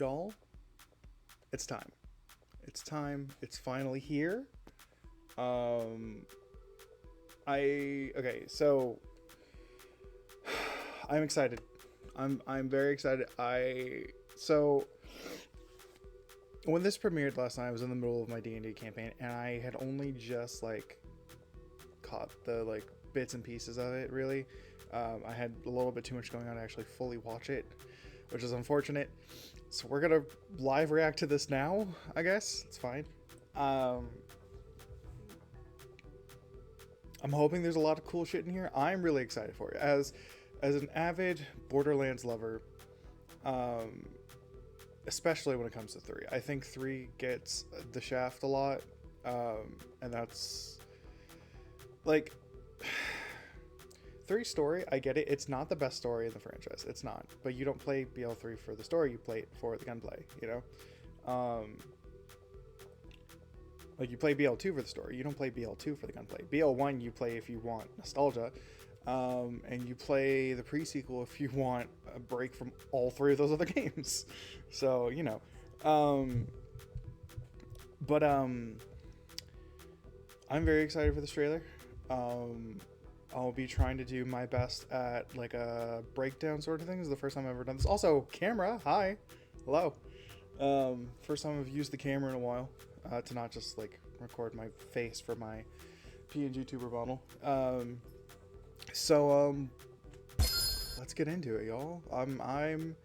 Y'all, it's time. It's time. It's finally here. Um, okay, so I'm excited. I'm very excited. So when this premiered last night, I was in the middle of my D&D campaign, and I had only just caught the bits and pieces of it. Really, I had a little bit too much going on to actually fully watch it, which is unfortunate. So we're gonna live react to this now. I guess it's fine. I'm hoping there's a lot of cool shit in here. I'm really excited for it as an avid Borderlands lover. Especially when it comes to 3. I think 3 gets the shaft a lot, and that's like 3 story. I get it. It's not the best story in the franchise. It's not. But you don't play BL3 for the story. You play it for the gunplay. You know, you play BL2 for the story. You don't play BL2 for the gunplay. BL1 you play if you want nostalgia. And you play the pre-sequel if you want a break from all 3 of those other games. So, you know. I'm very excited for this trailer. I'll be trying to do my best at a breakdown sort of thing. This is the first time I've ever done this. Also, camera, hi, hello. First time I've used the camera in a while, to not just record my face for my PNG tuber bottle. So let's get into it, y'all. I'm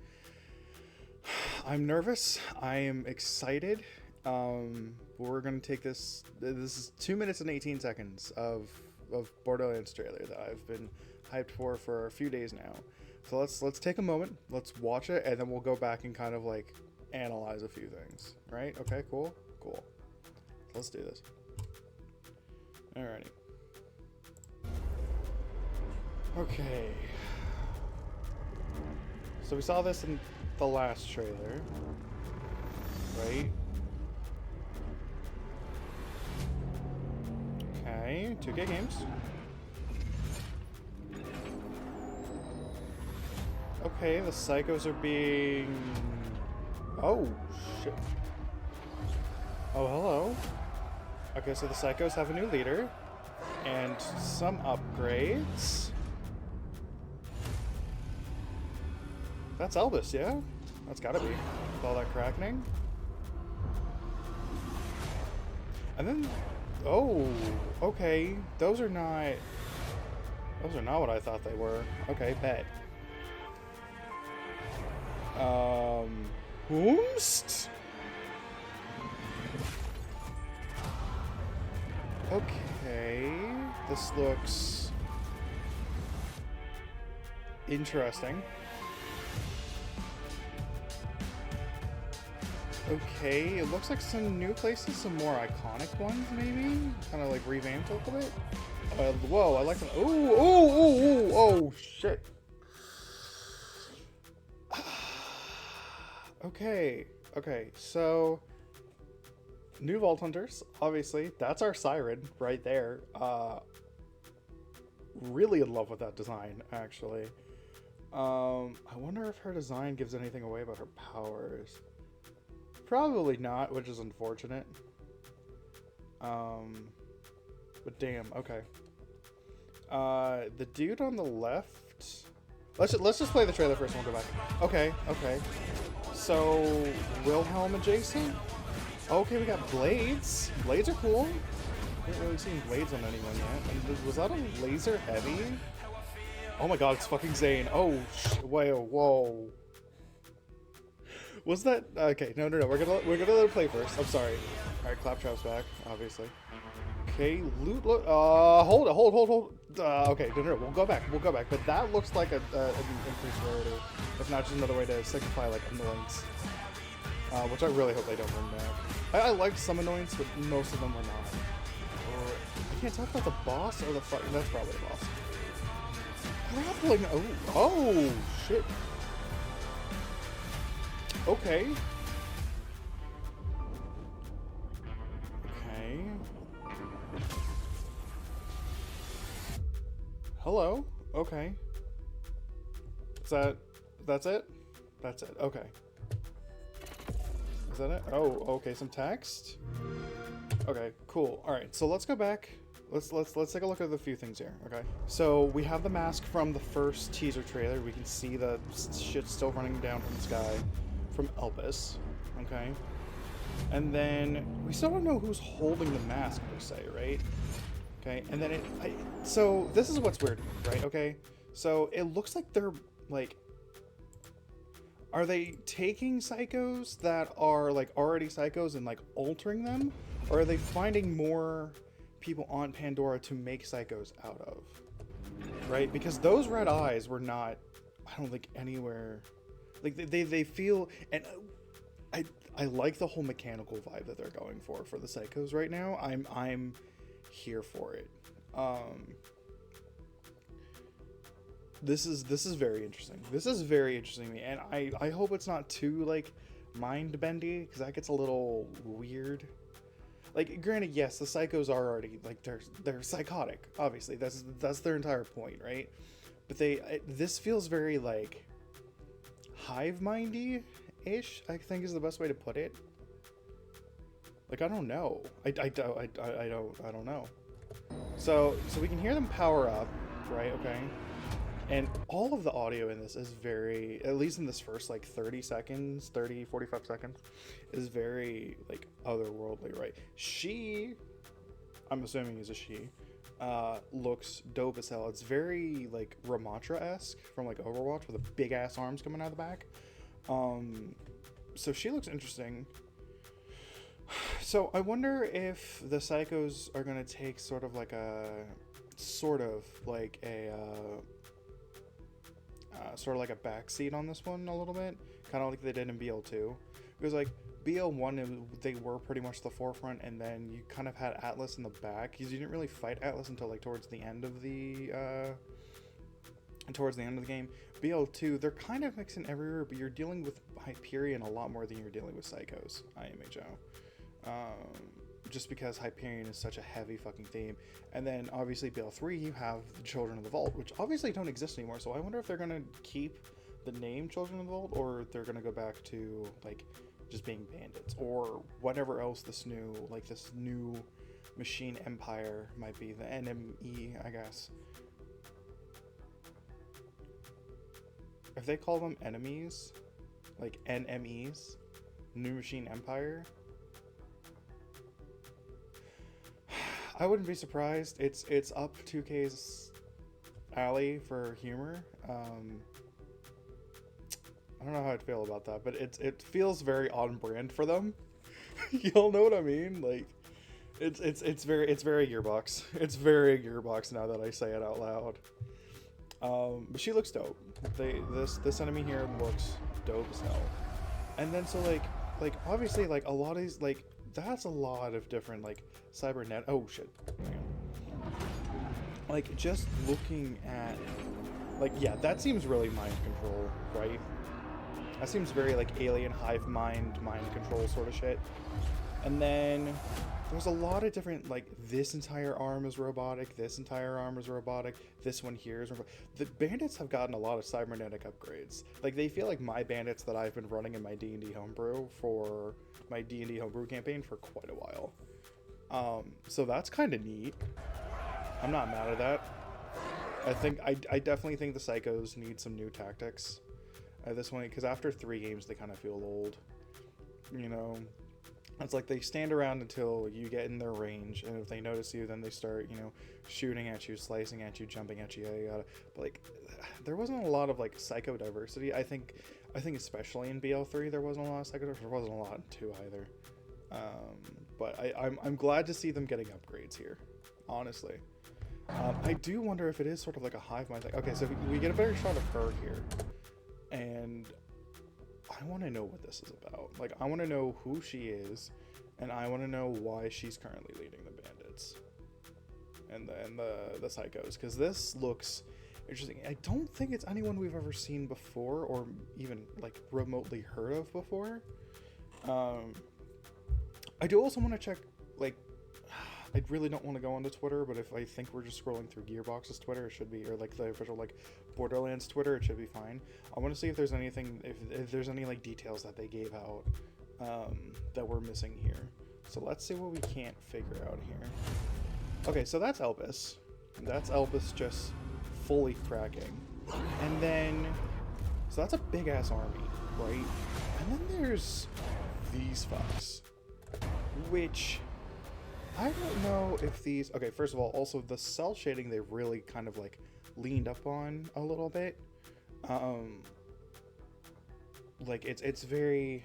nervous. I am excited. We're gonna take this. This is 2 minutes and 18 seconds of Borderlands trailer that I've been hyped for a few days now. So let's take a moment. Let's watch it, and then we'll go back and kind of analyze a few things. Right? Okay. Cool. Let's do this. Alrighty. Okay. So we saw this in the last trailer, right? Okay, 2K games. Okay, the psychos are being... Oh, shit. Oh, hello. Okay, so the psychos have a new leader and some upgrades. That's Elvis, yeah? That's gotta be. With all that crackening. And then... Oh, okay. Those are not what I thought they were. Okay, bet. Whomst? Okay. This looks... interesting. Okay, it looks like some new places, some more iconic ones, maybe? Kind of revamped a little bit? Whoa, I like them. Oh, shit. Okay, so... New Vault Hunters, obviously. That's our siren right there. Really in love with that design, actually. I wonder if her design gives anything away about her powers. Probably not, which is unfortunate. But damn, okay. The dude on the left... Let's just play the trailer first and we'll go back. Okay. So, Wilhelm adjacent? Okay, we got blades. Blades are cool. Haven't really seen blades on anyone yet. And was that a laser heavy? Oh my god, it's fucking Zane. Oh, whoa. Was that... Okay, no. We're gonna let it play first. I'm sorry. Alright, Claptrap's back, obviously. Okay, hold. Okay, no. We'll go back. But that looks like an increased rarity. If not, just another way to signify, annoyance. Which I really hope they don't bring back. I liked some annoyance, but most of them were not. I can't talk about the boss or the fight. That's probably the boss. Grappling. Oh, shit. Okay. Hello. Okay. That's it? That's it? Okay. Is that it? Oh, okay, some text. Okay, cool. All right, so let's go back. Let's take a look at a few things here. Okay, so we have the mask from the first teaser trailer. We can see the shit still running down from the sky from Elvis. Okay, and then we still don't know who's holding the mask per se, right? Okay, and then so this is what's weird, right? Okay, so it looks like they're like, are they taking psychos that are like already psychos and like altering them, or are they finding more people on Pandora to make psychos out of? Right? Because those red eyes were not, I don't think, anywhere. Like they feel, and I like the whole mechanical vibe that they're going for the psychos right now. I'm here for it. This is very interesting. This is very interesting to me, and I hope it's not too like mind bendy, because that gets a little weird. Like, granted, yes, the psychos are already like they're psychotic. Obviously, that's their entire point, right? But this feels very like hive mindy ish, I think is the best way to put it. Like, I don't know. I don't know. So we can hear them power up, right? Okay. And all of the audio in this is very, at least in this first like 30 seconds, 45 seconds, is very like otherworldly, right? She, I'm assuming is a she, looks dope as hell. It's very like Ramatra-esque from like Overwatch, with the big ass arms coming out of the back. So she looks interesting. So I wonder if the psychos are gonna take sort of like a backseat on this one a little bit, kind of like they did in BL2. Because like BL1, they were pretty much the forefront, and then you kind of had Atlas in the back, because you didn't really fight Atlas until like towards the end of the game. BL2, they're kind of mixing everywhere, but you're dealing with Hyperion a lot more than you're dealing with psychos, IMHO. Just because Hyperion is such a heavy fucking theme. And then obviously BL3, you have the Children of the Vault, which obviously don't exist anymore. So I wonder if they're gonna keep the name Children of the Vault, or they're gonna go back to like just being bandits, or whatever else this new machine empire might be, the NME, I guess. If they call them enemies, like NMEs, New Machine Empire, I wouldn't be surprised. It's up 2K's alley for humor. I don't know how I'd feel about that, but it feels very on brand for them. Y'all know what I mean? Like, it's very Gearbox. It's very Gearbox now that I say it out loud. But she looks dope. This enemy here looks dope as hell. And then so like obviously like a lot of these, like, that's a lot of different like cybernet. Oh shit. Like, just looking at, like, yeah, that seems really mind control, right? That seems very like alien hive mind control sort of shit. And then there's a lot of different, like, this entire arm is robotic, this entire arm is robotic, this one here is robotic. The bandits have gotten a lot of cybernetic upgrades. Like, they feel like my bandits that I've been running in my D&D homebrew for my D&D homebrew campaign for quite a while. So that's kind of neat. I'm not mad at that. I definitely think the psychos need some new tactics at this point, because after 3 games they kind of feel old, you know. It's like they stand around until you get in their range, and if they notice you, then they start, you know, shooting at you, slicing at you, jumping at you, yada yada. But like, there wasn't a lot of like psycho diversity. I think especially in BL3 there wasn't a lot of psycho diversity. There wasn't a lot in 2 either. But I'm glad to see them getting upgrades here, honestly. I do wonder if it is sort of like a hive mind thing. Okay, so we get a better shot of her here, and I want to know what this is about. Like, I want to know who she is, and I want to know why she's currently leading the bandits and the psychos, because this looks interesting. I don't think it's anyone we've ever seen before, or even like remotely heard of before. I do also want to check, like, I really don't want to go onto Twitter, but if I think we're just scrolling through Gearbox's Twitter, it should be, or like the official like Borderlands Twitter, it should be fine. I want to see if there's anything, if there's any like details that they gave out that we're missing here. So let's see what we can't figure out here. Okay, so that's Elpis. That's Elpis just fully cracking. And then, so that's a big ass army, right? And then there's these fucks, which I don't know if these, okay, first of all, also the cell shading, they really kind of like leaned up on a little bit. Like it's very,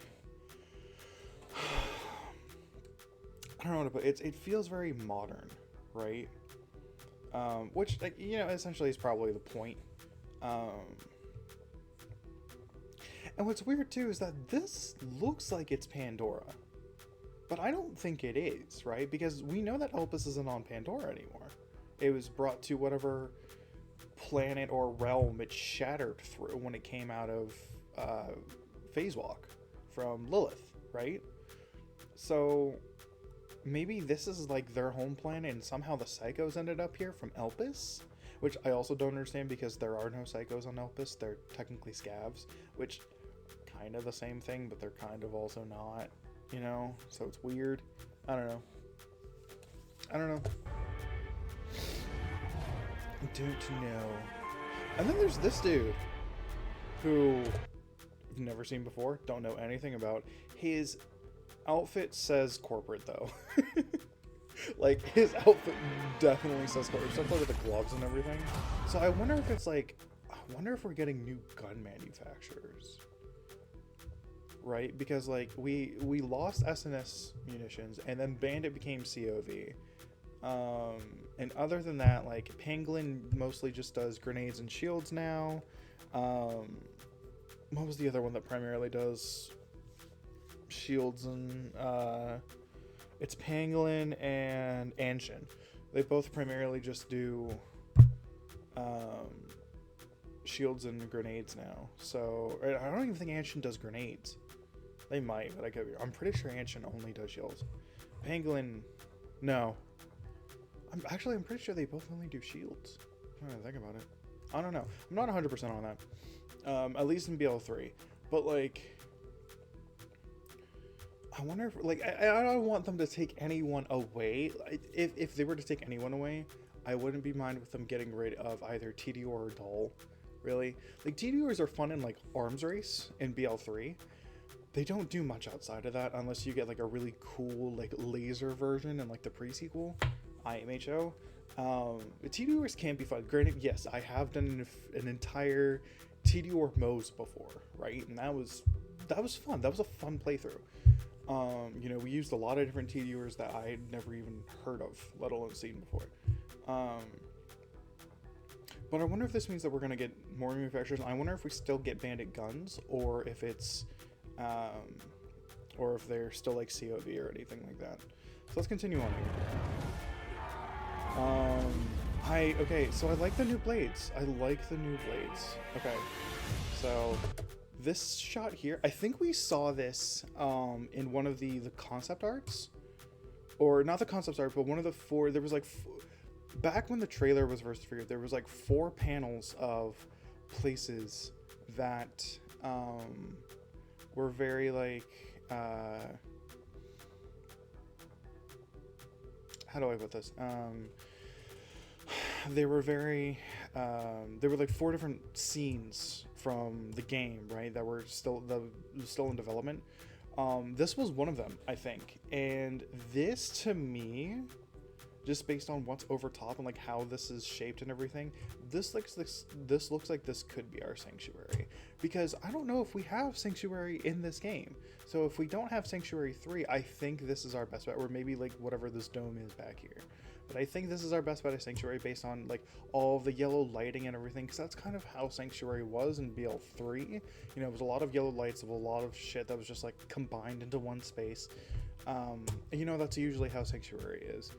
I don't know what to put, it feels very modern, right? Which, like, you know, essentially is probably the point. And what's weird too is that this looks like it's Pandora, but I don't think it is, right? Because we know that Elpis isn't on Pandora anymore. It was brought to whatever planet or realm it shattered through when it came out of Phase Walk from Lilith, right? So maybe this is like their home planet and somehow the Psychos ended up here from Elpis, which I also don't understand because there are no Psychos on Elpis. They're technically scavs, which kind of the same thing, but they're kind of also not, you know? So it's weird. I don't know. I don't know. Don't know. And then there's this dude who I've never seen before, don't know anything about. His outfit says corporate though. Like his outfit definitely says corporate, especially with the gloves and everything. So I wonder if it's like, I wonder if we're getting new gun manufacturers, right? Because like we lost SNS munitions and then Bandit became COV. And other than that, like Pangolin mostly just does grenades and shields now. What was the other one that primarily does shields and it's Pangolin and Anshin. They both primarily just do shields and grenades now. So I don't even think Anshin does grenades. They might, but I'm pretty sure Anshin only does shields. Pangolin, no. I'm pretty sure they both only do shields. I'm trying to think about it. I don't know. I'm not 100% on that. At least in BL3. But like, I wonder if, like, I don't want them to take anyone away. If they were to take anyone away, I wouldn't be mind with them getting rid of either TDO or Dull, really. Like, TDOs are fun in, like, Arms Race in BL3. They don't do much outside of that unless you get, like, a really cool, like, laser version in, like, the pre-sequel, IMHO. TDOs can be fun. Granted, yes, I have done an entire TDO Moes before, right? And that was fun. That was a fun playthrough. You know, we used a lot of different TDOs that I had never even heard of, let alone seen before. But I wonder if this means that we're going to get more manufacturers. I wonder if we still get Bandit guns, or if it's, or if they're still like COV or anything like that. So let's continue on here. Okay, so I like the new blades. Okay, so this shot here, I think we saw this in one of the concept arts, or not the concept art, but one of the four. There was like back when the trailer was first figured, there was like 4 panels of places that were very like how do I put this? They were very there were like 4 different scenes from the game, right, that were still in development. This was one of them, I think, and this to me, just based on what's over top and like how this is shaped and everything, this looks like this could be our Sanctuary, because I don't know if we have Sanctuary in this game. So if we don't have Sanctuary 3, I think this is our best bet, or maybe like whatever this dome is back here. But I think this is our best bet of Sanctuary based on like all of the yellow lighting and everything, because that's kind of how Sanctuary was in BL3. You know, it was a lot of yellow lights, of a lot of shit that was just like combined into one space. And you know, that's usually how Sanctuary is,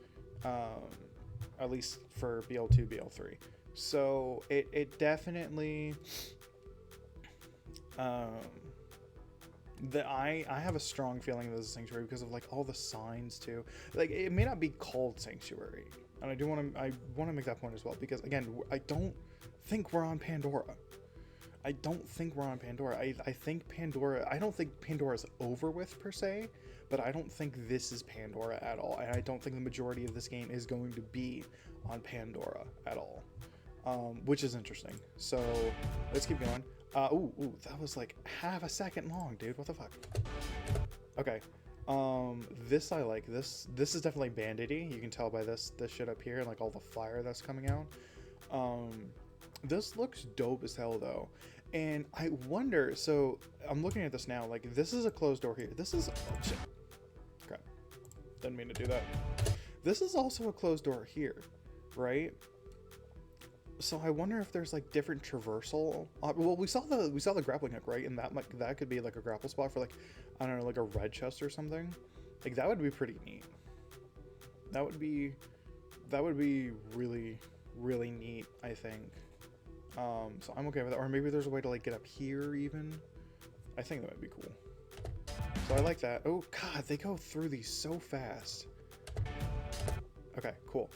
at least for BL2, BL3. So it definitely, I have a strong feeling this is Sanctuary because of like all the signs too. Like, it may not be called Sanctuary, and I want to make that point as well, because again, I don't think we're on Pandora. I don't think we're on Pandora. I think Pandora, I don't think Pandora's over with per se, but I don't think this is Pandora at all. And I don't think the majority of this game is going to be on Pandora at all, which is interesting. So let's keep going. Ooh, that was like half a second long, dude. What the fuck? Okay. This I like. This is definitely bandity. You can tell by this shit up here and like all the fire that's coming out. This looks dope as hell though. And I wonder, so I'm looking at this now, like this is a closed door here. This is, oh shit. Crap. Didn't mean to do that. This is also a closed door here, right? So I wonder if there's like different traversal. Well, we saw the grappling hook, right? And that could be like a grapple spot for like, I don't know, like a red chest or something. Like that would be pretty neat. That would be really, really neat, I think. So I'm okay with that. Or maybe there's a way to like get up here even. I think that would be cool. So I like that. Oh God, they go through these so fast. Okay, cool.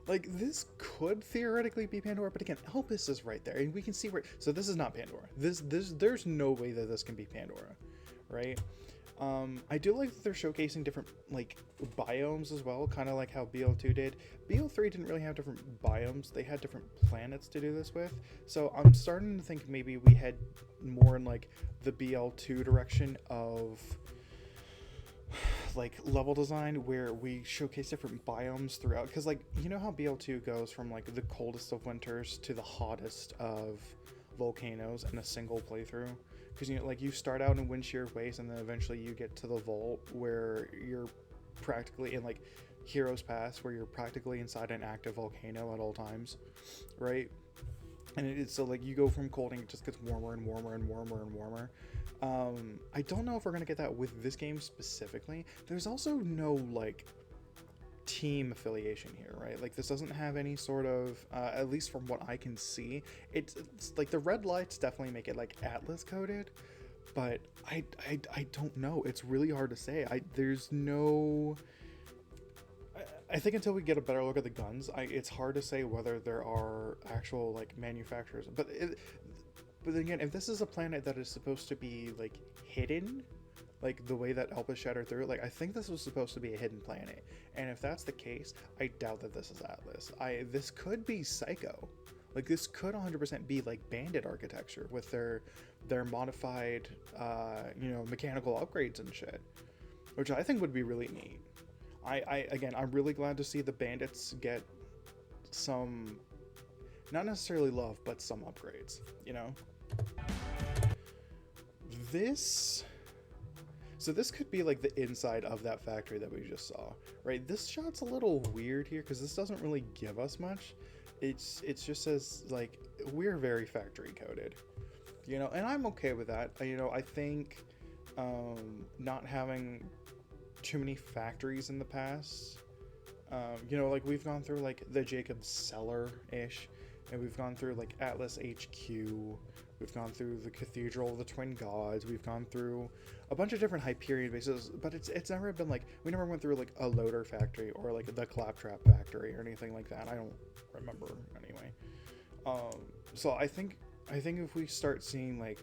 Like this could theoretically be Pandora, but again, Elpis is right there, and we can see where. So this is not Pandora. There's no way that this can be Pandora, right? I do like that they're showcasing different like biomes as well, kind of like how BL2 did. BL3 didn't really have different biomes; they had different planets to do this with. So I'm starting to think maybe we head more in like the BL2 direction of like level design, where we showcase different biomes throughout, because like you know how BL2 goes from like the coldest of winters to the hottest of volcanoes in a single playthrough, because you know, like you start out in wind-sheared waste and then eventually you get to the vault where you're practically in like Heroes Pass, where you're practically inside an active volcano at all times, right? And it's so like you go from cold and it just gets warmer and warmer and warmer and warmer. I don't know if we're gonna get that with this game specifically. There's also no like team affiliation here, right? Like this doesn't have any sort of at least from what I can see, it's like the red lights definitely make it like Atlas coded, but I don't know. It's really hard to say. There's no, I think until we get a better look at the guns, it's hard to say whether there are actual like manufacturers. But then again, if this is a planet that is supposed to be like hidden, like the way that Elpis shattered through, like I think this was supposed to be a hidden planet. And if that's the case, I doubt that this is Atlas. This could be Psycho. Like this could 100% be like Bandit architecture with their modified, you know, mechanical upgrades and shit, which I think would be really neat. Again, I'm really glad to see the Bandits get some, not necessarily love, but some upgrades, you know? So this could be like the inside of that factory that we just saw, right? This shot's a little weird here because this doesn't really give us much. It just says like, we're very factory coded, you know, and I'm okay with that. You know, I think not having too many factories in the past, you know, like we've gone through like the Jacob Cellar-ish, and we've gone through like Atlas HQ, we've gone through the Cathedral of the Twin Gods, we've gone through a bunch of different Hyperion bases, but it's never been like, we never went through like a loader factory or like the Claptrap factory or anything like that. I don't remember anyway. So I think if we start seeing like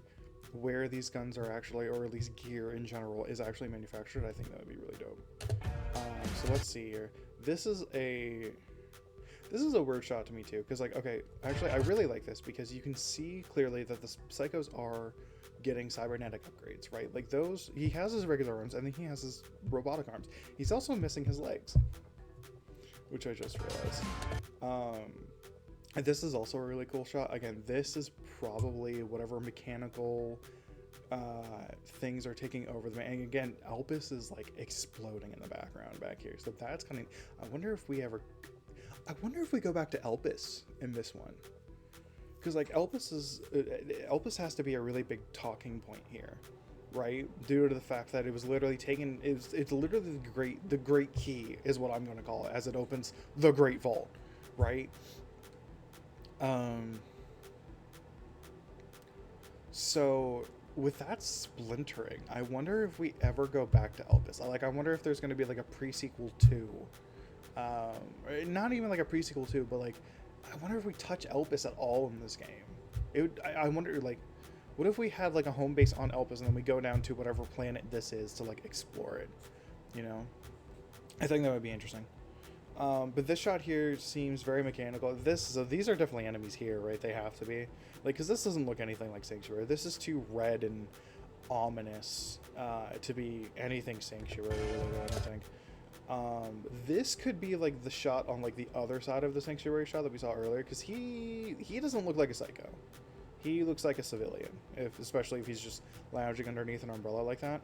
where these guns are actually, or at least gear in general is actually manufactured, I think that would be really dope. So let's see here. This is a weird shot to me too, because like, okay, actually I really like this because you can see clearly that the Psychos are getting cybernetic upgrades, right? Like those, he has his regular arms and then he has his robotic arms. He's also missing his legs, which I just realized. And this is also a really cool shot. Again, this is probably whatever mechanical things are taking over the, and again, Elpis is like exploding in the background back here. So that's kind of, I wonder if we go back to Elpis in this one, because like Elpis has to be a really big talking point here, right? Due to the fact that it was literally taken, it's literally the great key is what I'm going to call it, as it opens the Great Vault, right? So with that splintering, I wonder if we ever go back to Elpis. I wonder if there's going to be like a pre-sequel 2 Not even like a pre-sequel too, but like, I wonder if we touch Elpis at all in this game. It would, I wonder, like, what if we had like a home base on Elpis and then we go down to whatever planet this is to like explore it, you know? I think that would be interesting. But this shot here seems very mechanical. So these are definitely enemies here, right? They have to be. Like, because this doesn't look anything like Sanctuary. This is too red and ominous to be anything Sanctuary, really, I don't think. This could be like the shot on like the other side of the Sanctuary shot that we saw earlier, because he doesn't look like a psycho. He looks like a civilian, especially if he's just lounging underneath an umbrella like that.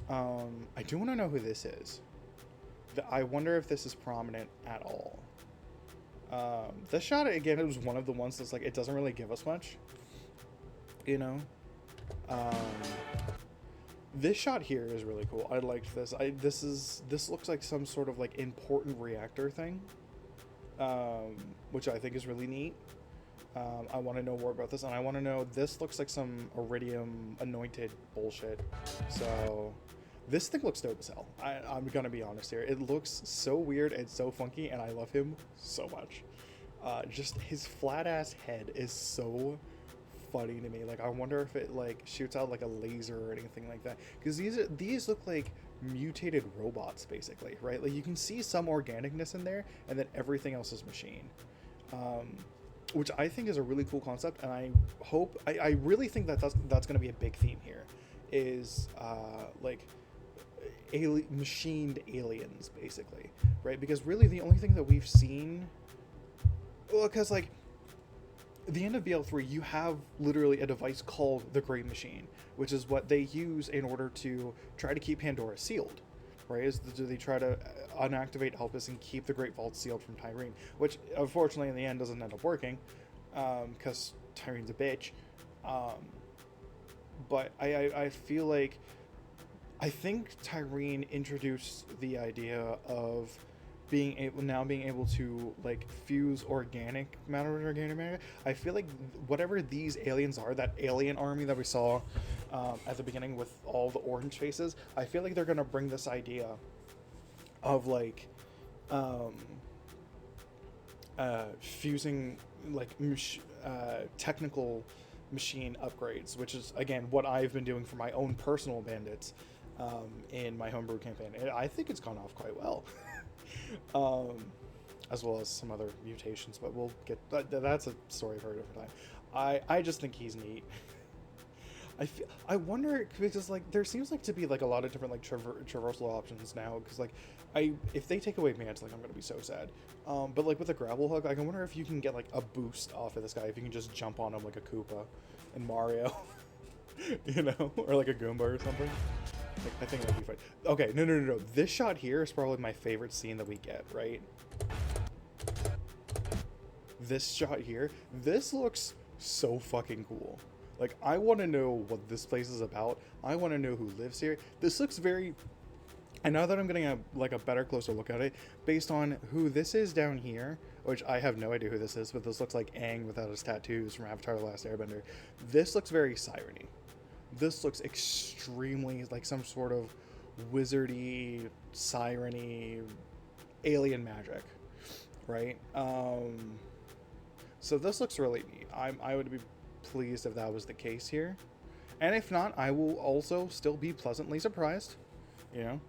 I do want to know who this is. I wonder if this is prominent at all. This shot, again, it was one of the ones that's like, it doesn't really give us much, you know? This shot here is really cool. I liked this. This looks like some sort of like important reactor thing, which I think is really neat. I want to know more about this, and I want to know, this looks like some iridium anointed bullshit. So this thing looks dope as hell. I'm gonna be honest here. It looks so weird and so funky, and I love him so much. Just his flat ass head is so funny to me. Like, I wonder if it like shoots out like a laser or anything like that, because these look like mutated robots basically, right? Like, you can see some organicness in there, and then everything else is machine, which I think is a really cool concept. And I really think that that's going to be a big theme here, is like machined aliens basically, right? Because really the only thing that we've seen, well, because like the end of BL3, you have literally a device called the Great Machine, which is what they use in order to try to keep Pandora sealed, right? They try to unactivate Elpis and keep the Great Vault sealed from Tyreen, which unfortunately in the end doesn't end up working, because Tyreen's a bitch. But I feel like, I think Tyreen introduced the idea of being able to like fuse organic matter with organic matter. I feel like whatever these aliens are, that alien army that we saw at the beginning with all the orange faces, I feel like they're gonna bring this idea of like fusing like technical machine upgrades, which is again what I've been doing for my own personal bandits in my homebrew campaign. And I think it's gone off quite well. As well as some other mutations, but we'll get that's a story for a different time. I just think he's neat. I wonder, because like there seems like to be like a lot of different like traversal options now, because like if they take away Mance, like I'm gonna be so sad. But like with a grapple hook, like I wonder if you can get like a boost off of this guy, if you can just jump on him like a Koopa in Mario. You know, or like a Goomba or something. Like, I think that'd be fun. Okay, no. This shot here is probably my favorite scene that we get, right? This shot here, this looks so fucking cool. Like, I want to know what this place is about. I want to know who lives here. This looks very... And now that I'm getting a better, closer look at it, based on who this is down here, which I have no idea who this is, but this looks like Aang without his tattoos from Avatar: The Last Airbender. This looks very siren-y. This looks extremely like some sort of wizardy, siren-y, alien magic, right? So this looks really neat. I would be pleased if that was the case here. And if not, I will also still be pleasantly surprised, you know?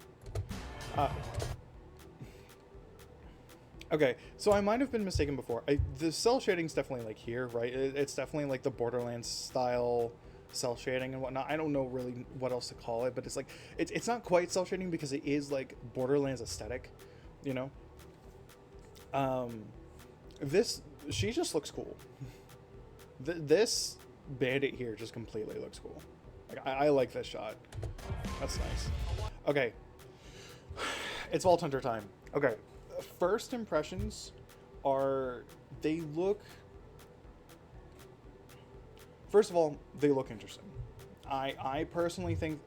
Okay, so I might have been mistaken before. The cell shading's definitely like here, right? It's definitely like the Borderlands style cell shading and whatnot. I don't know really what else to call it, but it's like it's not quite cell shading because it is like Borderlands aesthetic, you know. She just looks cool. This bandit here just completely looks cool. Like I like this shot. That's nice. Okay, it's Vault Hunter time. Okay, first impressions are they look. First of all, they look interesting. I personally think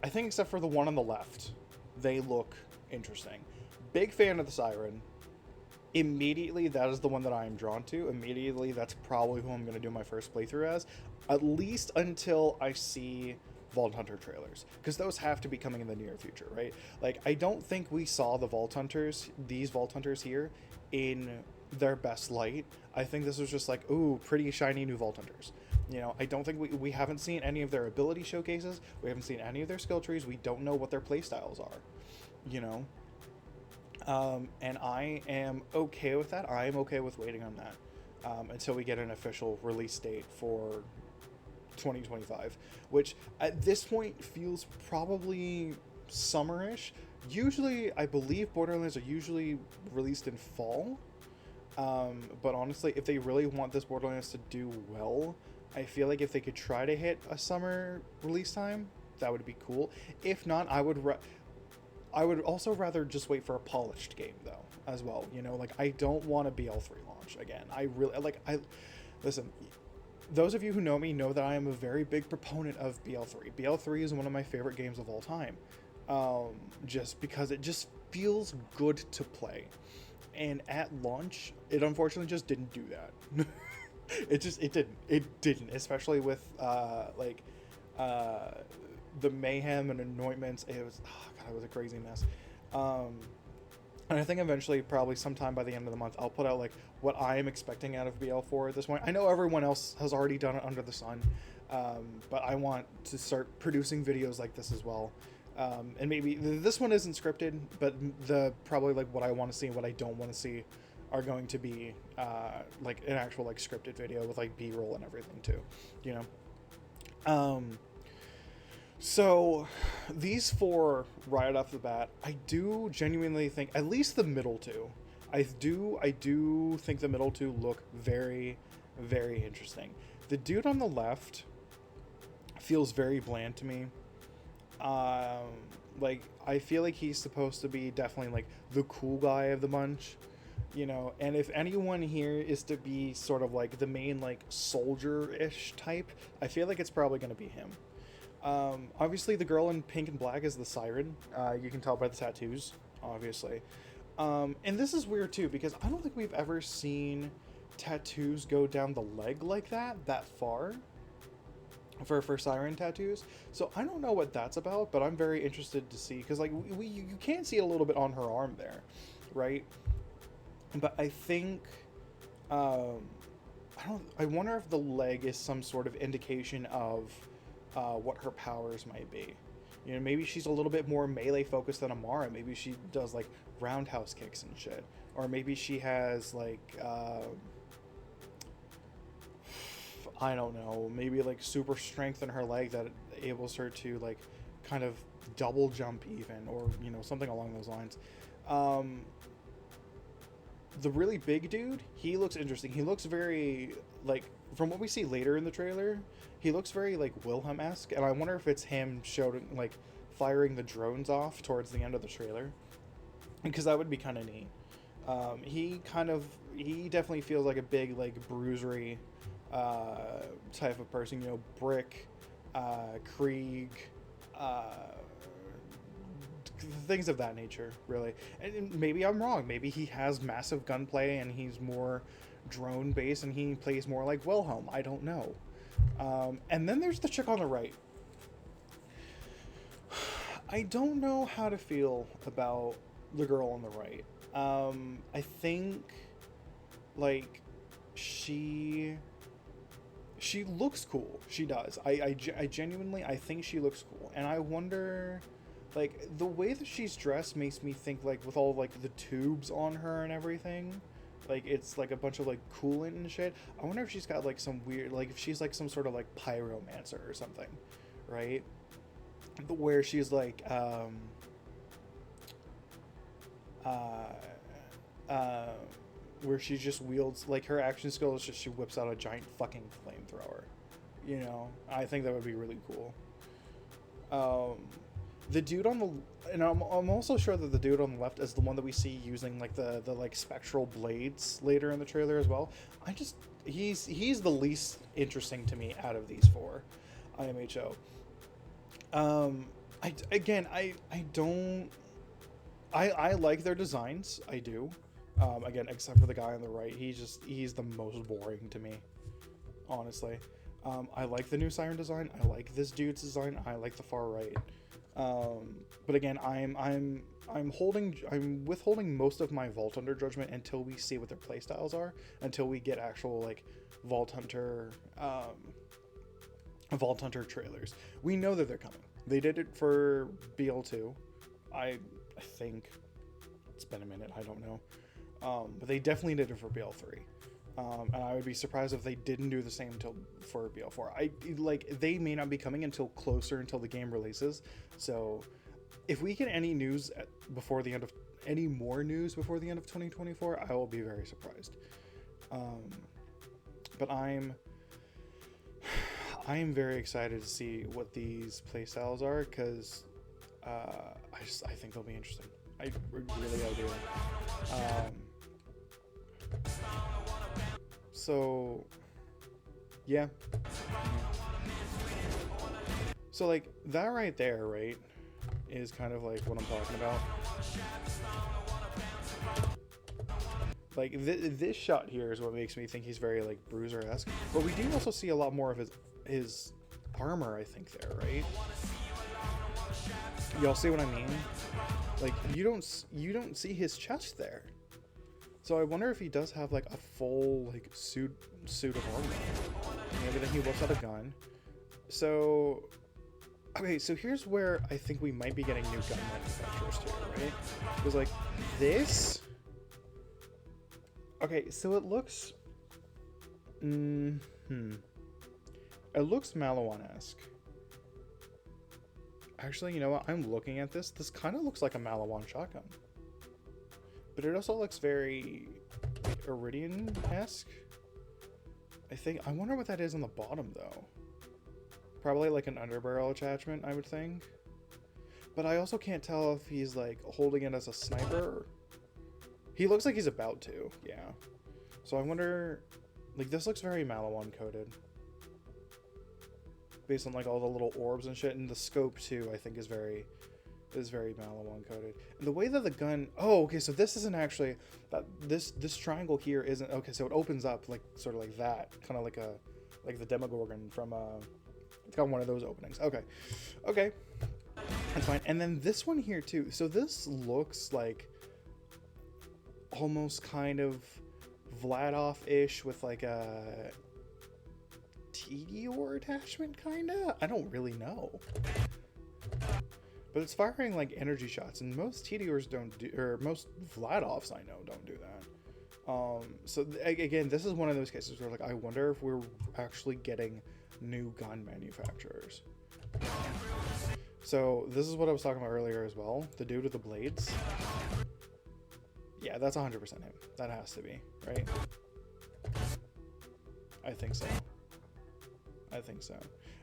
except for the one on the left, they look interesting. Big fan of the Siren. Immediately, that is the one that I am drawn to. Immediately, that's probably who I'm going to do my first playthrough as. At least until I see Vault Hunter trailers, because those have to be coming in the near future, right? Like, I don't think we saw these Vault Hunters here in their best light. I think this was just like, ooh, pretty shiny new Vault Hunters. You know, I don't think we haven't seen any of their ability showcases. We haven't seen any of their skill trees. We don't know what their playstyles are, you know? And I am okay with that. I am okay with waiting on that until we get an official release date for 2025, which at this point feels probably summerish. Usually, I believe Borderlands are usually released in fall. But honestly, if they really want this Borderlands to do well, I feel like if they could try to hit a summer release time, that would be cool. If not, I would also rather just wait for a polished game though, as well. You know, like, I don't want a BL3 launch again. Listen, those of you who know me know that I am a very big proponent of BL3. BL3 is one of my favorite games of all time. Just because it just feels good to play. And at launch, it unfortunately just didn't do that. It didn't, especially with the mayhem and anointments. It was, oh god, it was a crazy mess. And I think eventually, probably sometime by the end of the month, I'll put out like what I am expecting out of BL4 at this point. I know everyone else has already done it under the sun, but I want to start producing videos like this as well. And maybe this one isn't scripted, but probably like what I want to see and what I don't want to see are going to be like an actual like scripted video with like B-roll and everything too, you know. So these four right off the bat, I do genuinely think at least the middle two, I do think the middle two look very, very interesting. The dude on the left feels very bland to me. Like, I feel like he's supposed to be definitely like the cool guy of the bunch, you know, and if anyone here is to be sort of like the main like soldier-ish type, I feel like it's probably going to be him. Obviously the girl in pink and black is the Siren. You can tell by the tattoos, obviously. And this is weird too, because I don't think we've ever seen tattoos go down the leg like that far for Siren tattoos. So I don't know what that's about, but I'm very interested to see, because like you can see it a little bit on her arm there, right? But I think I wonder if the leg is some sort of indication of what her powers might be. You know, maybe she's a little bit more melee focused than Amara. Maybe she does like roundhouse kicks and shit, or maybe she has like I don't know, maybe like super strength in her leg that enables her to like kind of double jump even, or you know, something along those lines. The really big dude, he looks interesting. He looks very like, from what we see later in the trailer, he looks very like Wilhelm-esque, and I wonder if it's him showing like firing the drones off towards the end of the trailer, because that would be kind of neat. He definitely feels like a big like bruisery type of person, you know, Brick, Krieg, things of that nature, really. And maybe I'm wrong. Maybe he has massive gunplay and he's more drone based and he plays more like Wilhelm. I don't know. And then there's the chick on the right. I don't know how to feel about the girl on the right. I think like she looks cool. She does. I genuinely, I think she looks cool. And I wonder, like, the way that she's dressed makes me think, like, with all, like, the tubes on her and everything, like, it's, like, a bunch of, like, coolant and shit. I wonder if she's got, like, some weird, like, if she's, like, some sort of, like, pyromancer or something, right? Where she's, like, where she just wields, like, her action skill is just she whips out a giant fucking flamethrower, you know? I think that would be really cool. The dude on the, and I'm also sure that the dude on the left is the one that we see using like the like spectral blades later in the trailer as well. He's the least interesting to me out of these four IMHO. I like their designs. I do. Again, except for the guy on the right, he's the most boring to me, honestly. I like the new Siren design. I like this dude's design. I like the far right. But again, I'm withholding most of my Vault Hunter judgment until we see what their playstyles are, until we get actual like Vault Hunter trailers. We know that they're coming. They did it for BL2. I think it's been a minute. I don't know. But they definitely did it for BL3. And I would be surprised if they didn't do the same for BL4. They may not be coming until the game releases. So if we get any news before the end of 2024, I will be very surprised. But I am very excited to see what these playstyles are, because I think they'll be interesting. I do. So yeah. So like that right there, right, is kind of like what I'm talking about. Like this shot here is what makes me think he's very like Bruiser-esque. But we do also see a lot more of his armor, I think, there, right? Y'all see what I mean? Like you don't see his chest there. So I wonder if he does have like a full like suit of armor. Maybe then he whips out a gun. So okay, so here's where I think we might be getting new gun manufacturers too, right? Because like this. Okay, so it looks. It looks Malawan-esque. Actually, you know what? I'm looking at this. This kind of looks like a Malawan shotgun. But it also looks very Iridian-esque. I wonder what that is on the bottom, though. Probably like an underbarrel attachment, I would think. But I also can't tell if he's like holding it as a sniper. He looks like he's about to, yeah. So I wonder, like this looks very Malawan coded. Based on like all the little orbs and shit, and the scope too, I think is very Malawan coded. And the way that the gun, oh, okay, so this isn't actually that this triangle here isn't, okay, so it opens up like sort of like that, kind of like the Demogorgon from it's got one of those openings. Okay, that's fine. And then this one here too. So this looks like almost kind of Vladoff-ish with like a Tediore attachment, kinda. I don't really know. But it's firing like energy shots, and most Tediores don't do, or most Vladoffs I know don't do that. So again, this is one of those cases where like I wonder if we're actually getting new gun manufacturers. So this is what I was talking about earlier as well. The dude with the blades. Yeah, that's 100% him. That has to be, right? I think so.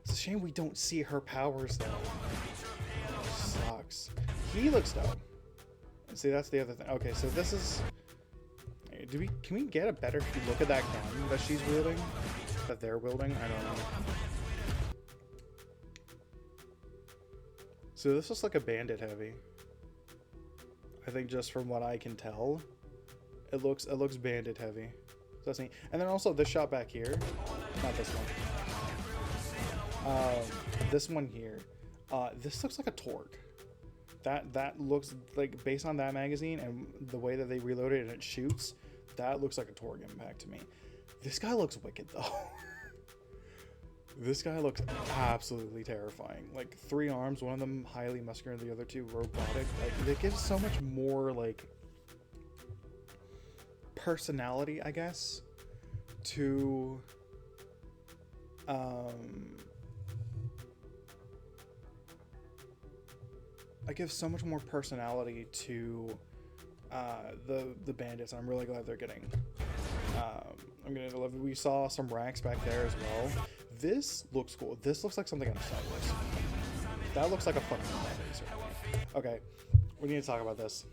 It's a shame we don't see her powers though. Sucks. He looks dope. See, that's the other thing. Okay, so this is. Can we get a better look at that gun that she's wielding? That they're wielding? I don't know. So this looks like a bandit heavy. I think just from what I can tell, it looks bandit heavy. So that's neat. And then also this shot back here, not this one. This one here. This looks like a Torg. That looks like, based on that magazine and the way that they reload it and it shoots, that looks like a Torg impact to me. This guy looks wicked though. This guy looks absolutely terrifying. Like 3 arms, one of them highly muscular, and the other 2 robotic. Like it gives so much more like personality, I guess, to it gives so much more personality to the bandits. I'm really glad they're getting. I'm gonna love it. We saw some racks back there as well. This looks cool. This looks like something out of Star Wars. That looks like a fucking laser. Okay, we need to talk about this.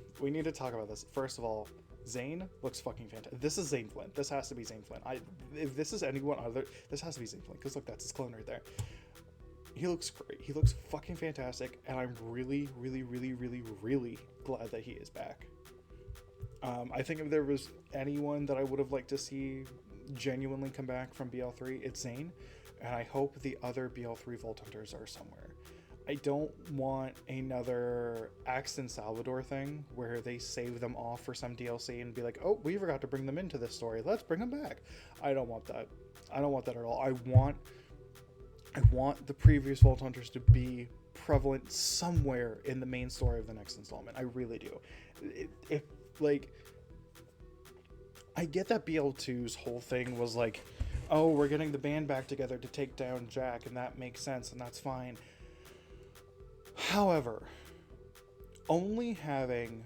First of all, Zane looks fucking fantastic. This is Zane Flint. This has to be Zane Flint. If this is anyone other, this has to be Zane Flint. Because look, that's his clone right there. He looks great. He looks fucking fantastic, and I'm really, really, really, really, really glad that he is back. I think if there was anyone that I would have liked to see genuinely come back from BL3, it's Zane, and I hope the other BL3 Vault Hunters are somewhere. I don't want another Axton Salvador thing where they save them off for some DLC and be like, oh, we forgot to bring them into this story. Let's bring them back. I don't want that. I don't want that at all. I want the previous Vault Hunters to be prevalent somewhere in the main story of the next installment. I really do. If like, I get that BL2's whole thing was like, oh, we're getting the band back together to take down Jack, and that makes sense, and that's fine. However, only having,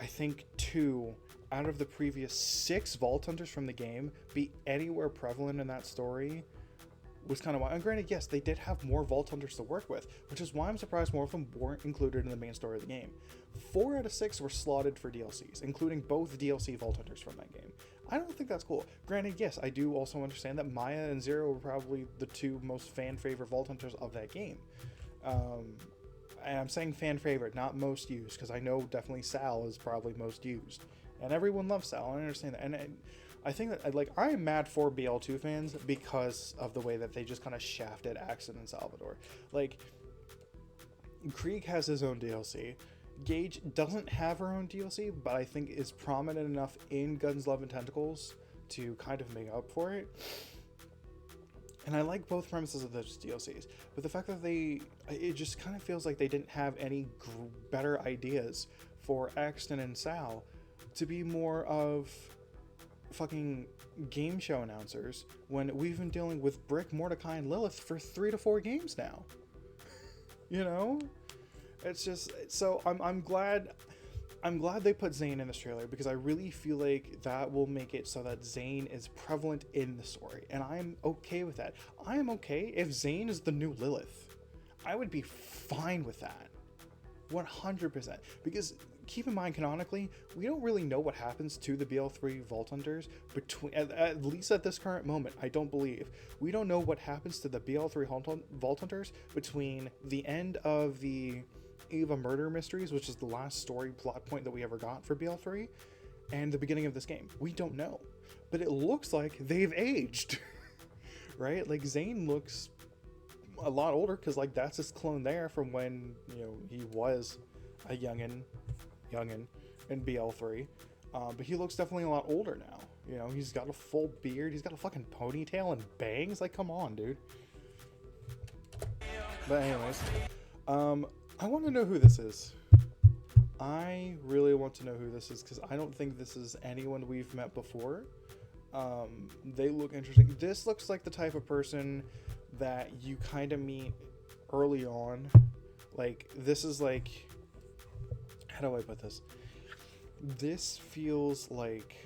I think, 2 out of the previous 6 Vault Hunters from the game be anywhere prevalent in that story was kind of why. And granted, yes, they did have more Vault Hunters to work with, which is why I'm surprised more of them weren't included in the main story of the game. 4 out of 6 were slotted for DLCs, including both DLC Vault Hunters from that game. I don't think that's cool. Granted, yes, I do also understand that Maya and Zero were probably the 2 most fan-favorite Vault Hunters of that game. And I'm saying fan-favorite, not most used, because I know definitely Sal is probably most used. And everyone loves Sal, I understand that. And I think that, like, I am mad for BL2 fans because of the way that they just kind of shafted Axton and Salvador. Like, Krieg has his own DLC. Gage doesn't have her own DLC, but I think is prominent enough in Guns, Love, and Tentacles to kind of make up for it. And I like both premises of those DLCs, but the fact that it just kind of feels like they didn't have any better ideas for Axton and Sal to be more of fucking game show announcers when we've been dealing with Brick, Mordecai, and Lilith for 3 to 4 games now. You know? It's just, so I'm glad they put Zane in this trailer, because I really feel like that will make it so that Zane is prevalent in the story, and I'm okay with that. I am okay if Zane is the new Lilith. I would be fine with that. 100%. Because keep in mind, canonically, we don't really know what happens to the BL3 Vault Hunters between, at least at this current moment, I don't believe. We don't know what happens to the BL3 Vault Hunters between the end of the Ava Murder Mysteries, which is the last story plot point that we ever got for BL3, and the beginning of this game. We don't know. But it looks like they've aged. Right? Like, Zane looks a lot older, because, like, that's his clone there from when, you know, he was a youngin in BL3. But he looks definitely a lot older now. You know, he's got a full beard, he's got a fucking ponytail and bangs. Like, come on, dude. But anyways, I want to know who this is. I really want to know who this is, because I don't think this is anyone we've met before. They look interesting. This looks like the type of person that you kind of meet early on. Like, this is like, how do I put this? This feels like,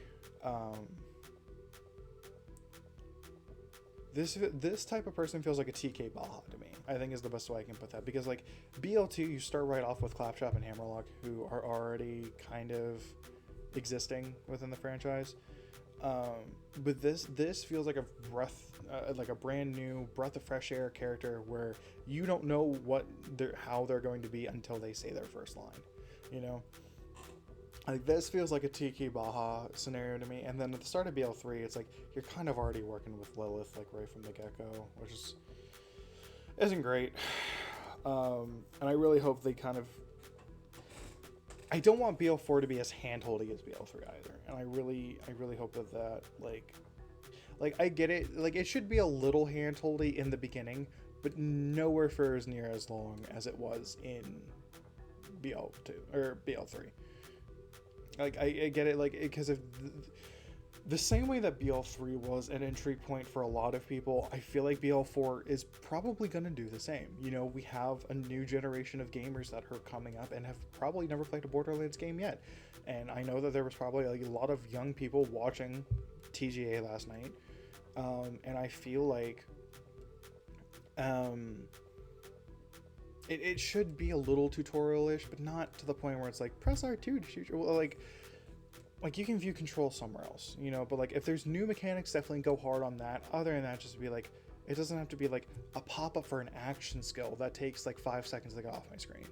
this type of person feels like a TK Baja to me, I think is the best way I can put that. Because, like, BL2, you start right off with Claptrap and Hammerlock, who are already kind of existing within the franchise. But this feels like a like a brand new breath of fresh air character where you don't know how they're going to be until they say their first line, you know? Like, this feels like a Tiki Baja scenario to me. And then at the start of BL3, it's like you're kind of already working with Lilith, like, right from the get-go, which isn't great. And I really hope they kind of, I don't want BL4 to be as hand-holdy as BL3 either. And I really hope that like, I get it. Like, it should be a little hand-holdy in the beginning, but nowhere for as near as long as it was in BL2 or BL3. Like, I get it, like, because of the same way that BL3 was an entry point for a lot of people, I feel like BL4 is probably going to do the same. You know, we have a new generation of gamers that are coming up and have probably never played a Borderlands game yet. And I know that there was probably, like, a lot of young people watching TGA last night. And I feel like it should be a little tutorial-ish, but not to the point where it's like, press R2 to shoot your... Well, like, you can view control somewhere else, you know? But, like, if there's new mechanics, definitely go hard on that. Other than that, just be like, it doesn't have to be, like, a pop-up for an action skill that takes, like, 5 seconds to get off my screen.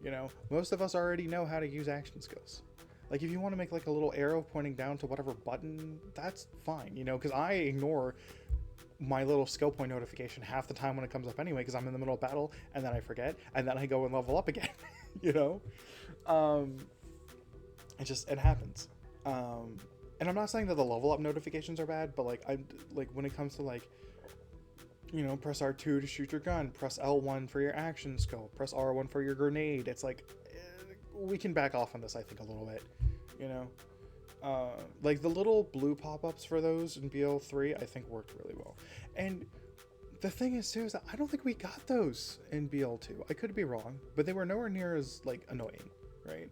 You know, most of us already know how to use action skills. Like if you want to make like a little arrow pointing down to whatever button, that's fine, you know, because I ignore my little skill point notification half the time when it comes up anyway, because I'm in the middle of battle and then I forget and then I go and level up again. You know, it happens. And I'm not saying that the level up notifications are bad, but like I like when it comes to like, you know, press R2 to shoot your gun, press L1 for your action skill, press R1 for your grenade. It's like we can back off on this, I think, a little bit, you know. Like the little blue pop-ups for those in BL3 I think worked really well. And the thing is too is that I don't think we got those in BL2. I could be wrong, but they were nowhere near as like annoying, right?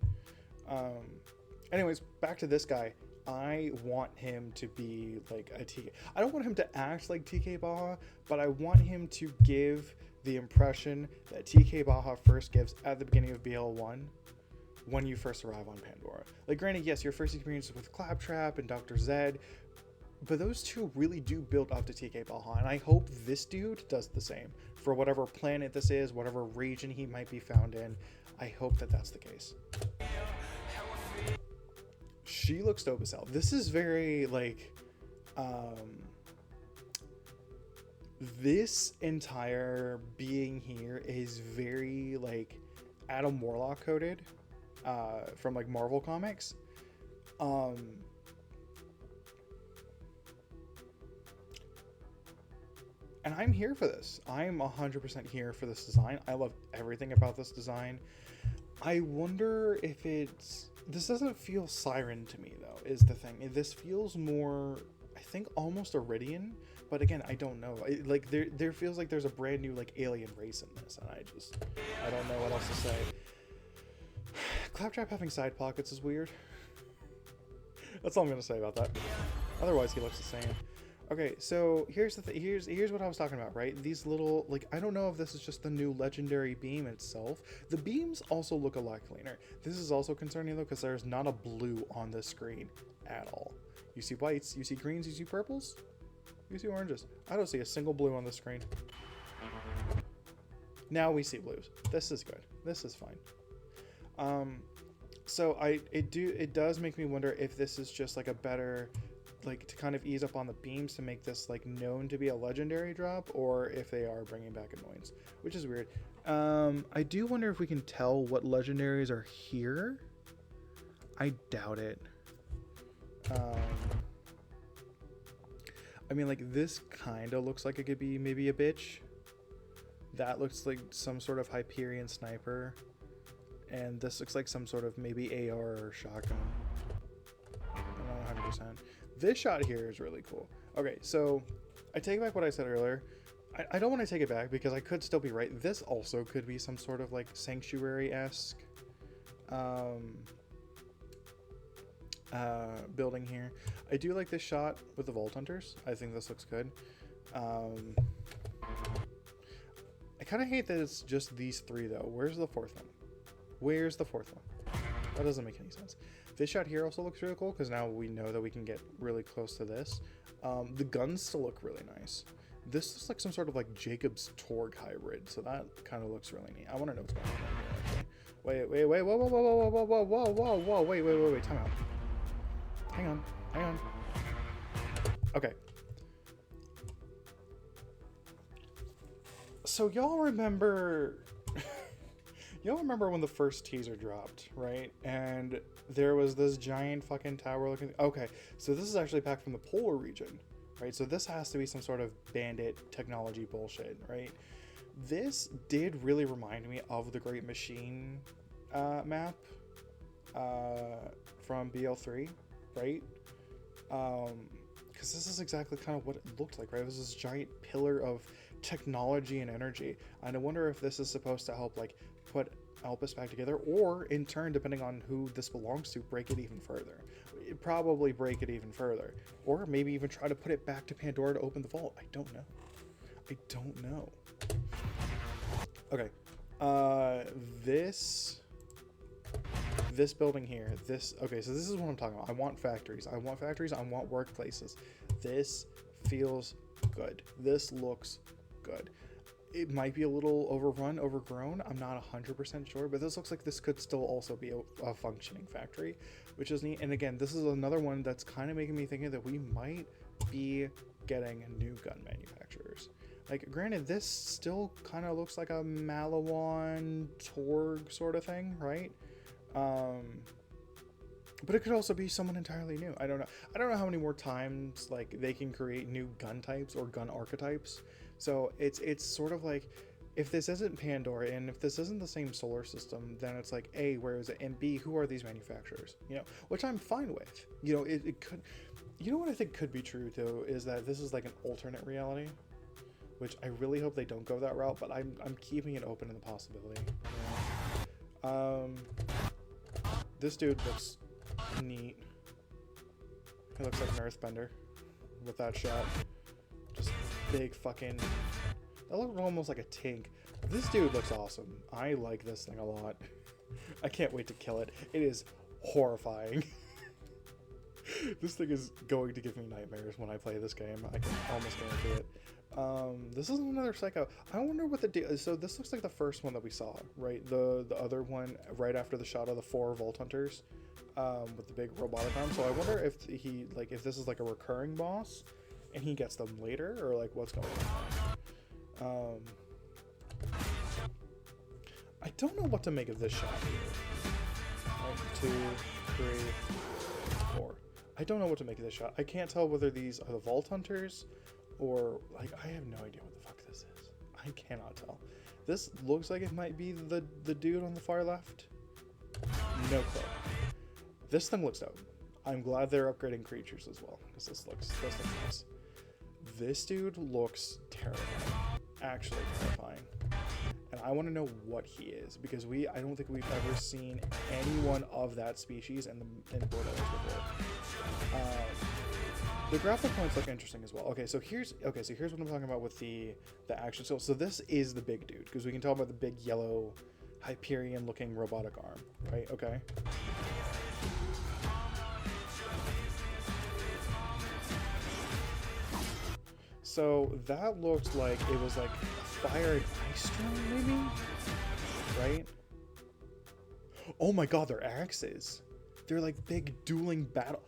Anyways, back to this guy. I want him to be like a TK. I don't want him to act like TK Baja, but I want him to give the impression that TK Baja first gives at the beginning of BL1 when you first arrive on Pandora. Like, granted, yes, your first experience with Claptrap and Dr. Zed, but those two really do build up to TK Baja, and I hope this dude does the same for whatever planet this is, whatever region he might be found in. I hope that that's the case. She looks dope as hell. This is very like this entire being here is very like Adam Warlock coded from like Marvel Comics. And I'm here for this. I'm 100% here for this design. I love everything about this design. I wonder if this doesn't feel Siren to me though, is the thing. This feels more, I think, almost Iridian, but again, I don't know. Like there feels like there's a brand new like alien race in this, and I don't know what else to say. Claptrap having side pockets is weird. That's all I'm gonna say about that. Otherwise, he looks the same. Okay, so here's the thing. Here's what I was talking about, right? These little, like, I don't know if this is just the new legendary beam itself. The beams also look a lot cleaner. This is also concerning though, because there's not a blue on the screen at all. You see whites, you see greens, you see purples, you see oranges. I don't see a single blue on the screen. Now we see blues. This is good. This is fine. So it does make me wonder if this is just like a better, like, to kind of ease up on the beams to make this like known to be a legendary drop, or if they are bringing back annoyance, which is weird. I do wonder if we can tell what legendaries are here. I doubt it. I mean, like, this kind of looks like it could be maybe a bitch. That looks like some sort of Hyperion sniper, and this looks like some sort of maybe AR or shotgun. I'm not 100%. This shot here is really cool. Okay, so I take back what I said earlier. I don't want to take it back because I could still be right. This also could be some sort of like sanctuary-esque building here. I do like this shot with the Vault Hunters. I think this looks good. I kind of hate that it's just these three though. Where's the fourth one? Where's the fourth one? That doesn't make any sense. This shot here also looks really cool because now we know that we can get really close to this. The guns still look really nice. This looks like some sort of like Jacob's Torg hybrid, so that kind of looks really neat. I want to know what's going on here, actually. Wait, whoa, wait, time out. Hang on. Okay. So y'all remember when the first teaser dropped, right? And there was this giant fucking tower looking. Okay, so this is actually back from the polar region, right? So this has to be some sort of bandit technology bullshit, right? This did really remind me of the Great Machine map from BL3, right? Because this is exactly kind of what it looked like, right? It was this giant pillar of technology and energy, and I wonder if this is supposed to help like put Elpis back together, or in turn, depending on who this belongs to, break it even further. It'd probably break it even further, or maybe even try to put it back to Pandora to open the vault. I don't know. Okay, this building here, okay, so this is what I'm talking about. I want factories, I want workplaces. This feels good. This looks good. it might be a little overgrown. I'm not 100% sure, but this looks like this could still also be a functioning factory, which is neat. And again, this is another one that's kind of making me think that we might be getting new gun manufacturers. Like, granted, this still kind of looks like a Malawan Torg sort of thing, right? But it could also be someone entirely new. I don't know how many more times like they can create new gun types or gun archetypes. So it's sort of like, if this isn't Pandora and if this isn't the same solar system, then it's like, A, where is it? And B, who are these manufacturers? You know, which I'm fine with. You know, it could, you know what I think could be true too, is that this is like an alternate reality, which I really hope they don't go that route, but I'm keeping it open to the possibility. You know? This dude looks neat. He looks like an earthbender with that shot. Just big fucking... That looks almost like a tink. This dude looks awesome. I like this thing a lot. I can't wait to kill it. It is horrifying. This thing is going to give me nightmares when I play this game. I can almost guarantee it. This is another Psycho. I wonder what the deal is. So this looks like the first one that we saw, right? The other one right after the shot of the 4 Vault Hunters with the big robotic arm. So I wonder if he, like, if this is like a recurring boss and he gets them later, or like what's going on. I don't know what to make of this shot here. 1, 2, 3, 4. I don't know what to make of this shot. I can't tell whether these are the Vault Hunters or, like, I have no idea what the fuck this is. I cannot tell. This looks like it might be the dude on the far left. No clue. This thing looks dope. I'm glad they're upgrading creatures as well, because this looks nice. This dude looks terrifying. Actually terrifying. And I want to know what he is, because I don't think we've ever seen anyone of that species in Borderlands before. The grapple points look interesting as well. Okay, so here's what I'm talking about with the action skill. So this is the big dude, because we can tell about the big yellow Hyperion looking robotic arm, right? Okay. So that looked like it was like a fire and ice drone, maybe? Right? Oh my god, they're axes. They're like big dueling battle.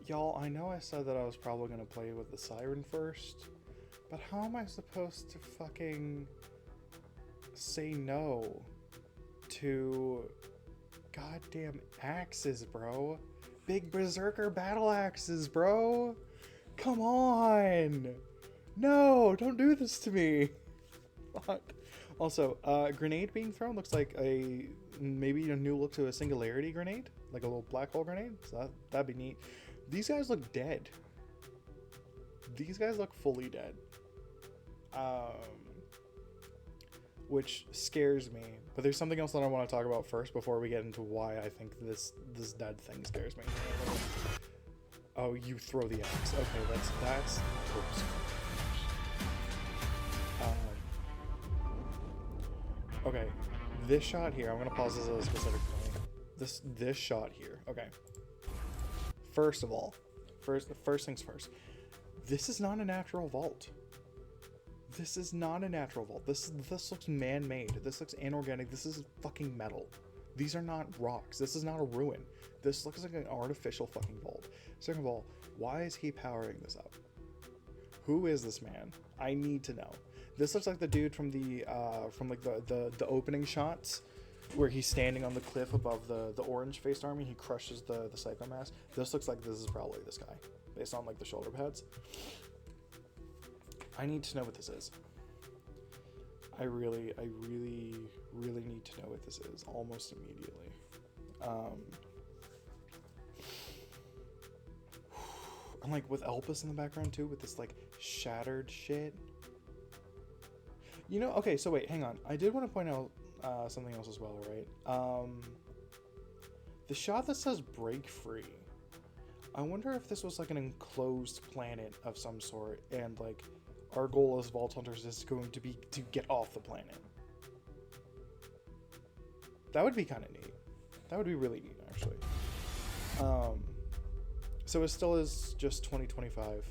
Y'all, I know I said that I was probably going to play with the Siren first, but how am I supposed to fucking say no to goddamn axes, bro? Big berserker battle axes, bro. Come on. No, don't do this to me. Fuck. Also, grenade being thrown looks like maybe a new look to a singularity grenade, like a little black hole grenade. So that'd be neat. These guys look dead. These guys look fully dead. Which scares me. But there's something else that I want to talk about first before we get into why I think this dead thing scares me. Oh, you throw the axe. Okay, that's oops. Okay, this shot here, I'm gonna pause this at a specific point. This shot here, okay. First of all, first things first. This is not a natural vault. This is not a natural vault. This looks man-made. This looks inorganic. This is fucking metal. These are not rocks. This is not a ruin. This looks like an artificial fucking vault. Second of all, why is he powering this up? Who is this man? I need to know. This looks like the dude from the opening shots where he's standing on the cliff above the orange-faced army. He crushes the psychomass. This looks like this is probably this guy, based on like the shoulder pads. I need to know what this is. I really need to know what this is almost immediately. And like with Elpis in the background too, with this like shattered shit. You know, okay, so wait, hang on. I did want to point out something else as well, right? The shot that says break free. I wonder if this was like an enclosed planet of some sort, and like our goal as Vault Hunters is going to be to get off the planet. That would be kind of neat. That would be really neat, actually. So it still is just 2025,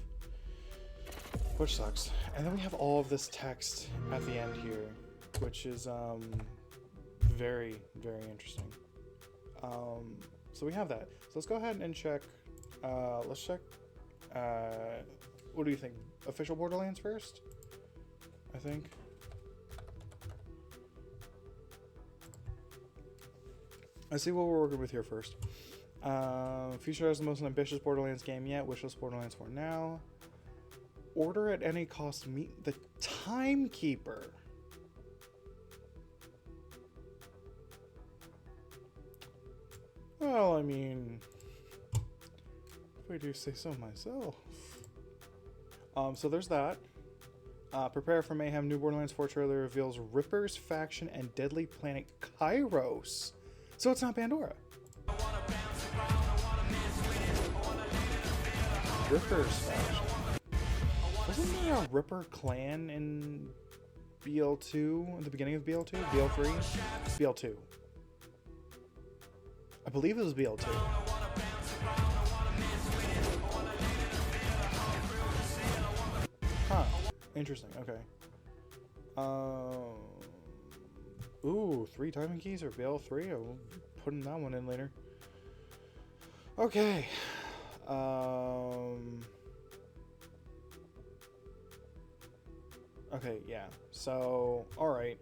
which sucks. And then we have all of this text at the end here, which is very, very interesting. So we have that. So let's go ahead and check. Let's check. What do you think? Official Borderlands first? I think. Let's see what we're working with here first. Future has the most ambitious Borderlands game yet. Wishlist Borderlands 4 now. Order at any cost. Meet the Timekeeper. Well, I mean, if I do say so myself. So there's that. Prepare for mayhem. New Borderlands 4 trailer reveals Ripper's faction and deadly planet Kairos. So it's not Pandora. Ripper's faction. Wasn't there a Ripper clan in BL2? At the beginning of BL2? BL3? BL2. I believe it was BL2. Huh. Interesting. Okay. Ooh, 3 timing keys or BL3? I'll be putting that one in later. Okay. Okay, yeah. So, alright.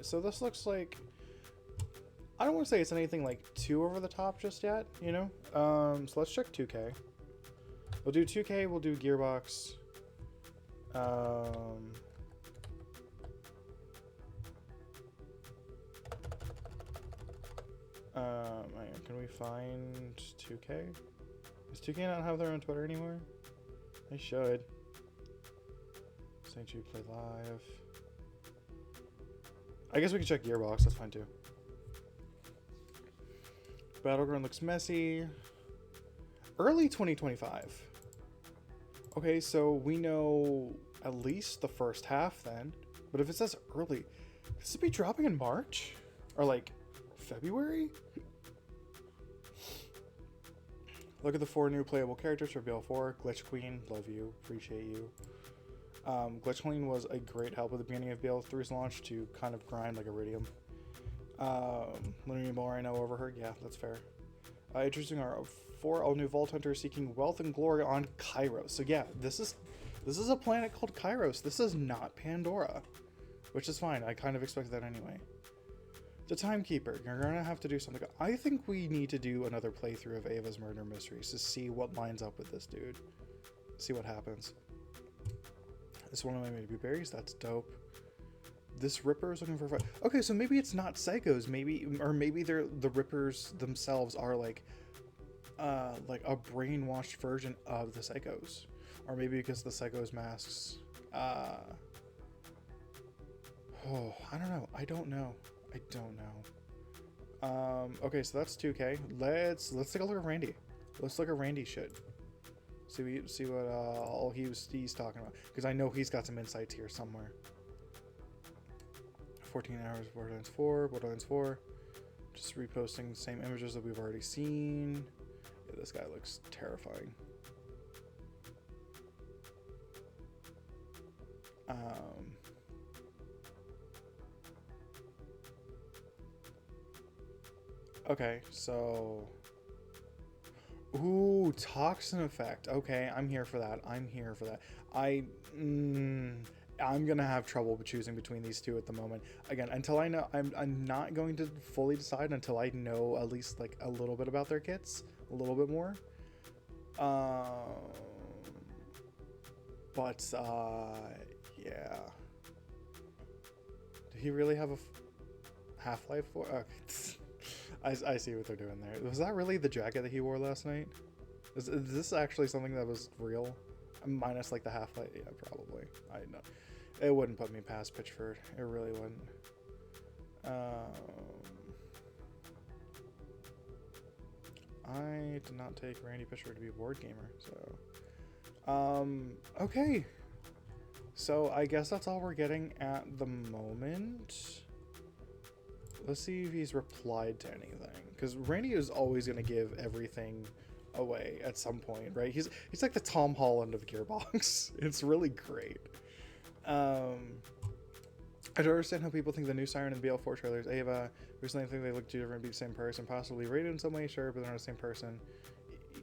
So this looks like... I don't want to say it's anything like too over the top just yet, you know? So let's check 2K. We'll do 2K, we'll do Gearbox. Can we find 2K? Does 2K not have their own Twitter anymore? They should. St. Jude Play Live. I guess we can check Gearbox, that's fine too. Battleground looks messy. Early 2025. Okay, so we know at least the first half then. But if it says early, this would be dropping in March? Or like February? Look at the 4 new playable characters for BL4. Glitch Queen, love you, appreciate you. Glitch Queen was a great help at the beginning of BL3's launch to kind of grind like Iridium. Learning more I know overheard, yeah, that's fair. Introducing our 4 all-new Vault Hunters seeking wealth and glory on Kairos. So yeah, this is a planet called Kairos. This is not Pandora, which is fine. I kind of expected that anyway. The Timekeeper. You're gonna have to do something. I think we need to do another playthrough of Ava's Murder Mysteries to see what lines up with this dude. See what happens. This one of my maybe berries. That's dope. This Ripper is looking for. Okay, so maybe it's not Psychos. Maybe they're the Rippers themselves are like a brainwashed version of the Psychos, or maybe because the Psychos masks. Oh, I don't know. Okay, so that's 2K. Let's take a look at Randy. Let's look at Randy shit. See what all he's talking about, because I know he's got some insights here somewhere. 14 hours Borderlands 4. Just reposting the same images that we've already seen. Yeah, this guy looks terrifying. Okay, so... Ooh, Toxin Effect. Okay, I'm here for that. I'm gonna have trouble choosing between these two at the moment. Again, until I know, I'm not going to fully decide until I know at least like a little bit about their kits, a little bit more. Yeah. Did he really have a Half-Life 4? Okay. I see what they're doing there. Was that really the jacket that he wore last night? Is this actually something that was real? Minus like the Half-Life? Yeah, probably. I know. It wouldn't put me past Pitchford. It really wouldn't. I did not take Randy Pitchford to be a board gamer, so... okay. So I guess that's all we're getting at the moment. Let's see if he's replied to anything. Because Randy is always going to give everything away at some point, right? He's like the Tom Holland of Gearbox. It's really great. I don't understand how people think the new Siren and BL4 trailers, Ava, recently I think they look too different, be the same person, possibly related in some way, sure, but they're not the same person.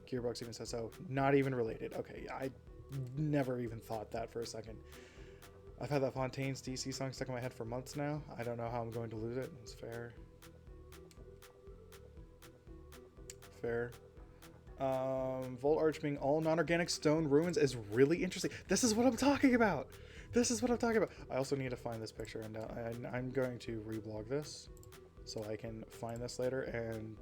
Gearbox even says so. Not even related. Okay, I never even thought that for a second. I've had that Fontaine's DC song stuck in my head for months now. I don't know how I'm going to lose it. It's fair. Fair. Volt Arch being all non-organic stone ruins is really interesting. This is what I'm talking about. This is what I'm talking about. I also need to find this picture, and I'm going to reblog this so I can find this later and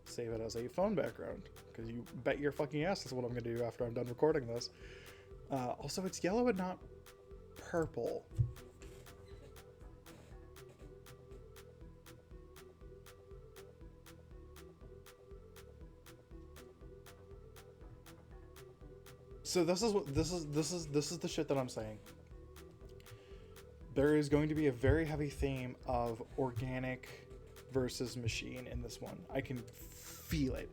save it as a phone background, because you bet your fucking ass that's what I'm going to do after I'm done recording this. Also, it's yellow and not purple. So this is the shit that I'm saying. There is going to be a very heavy theme of organic versus machine in this one. I can feel it.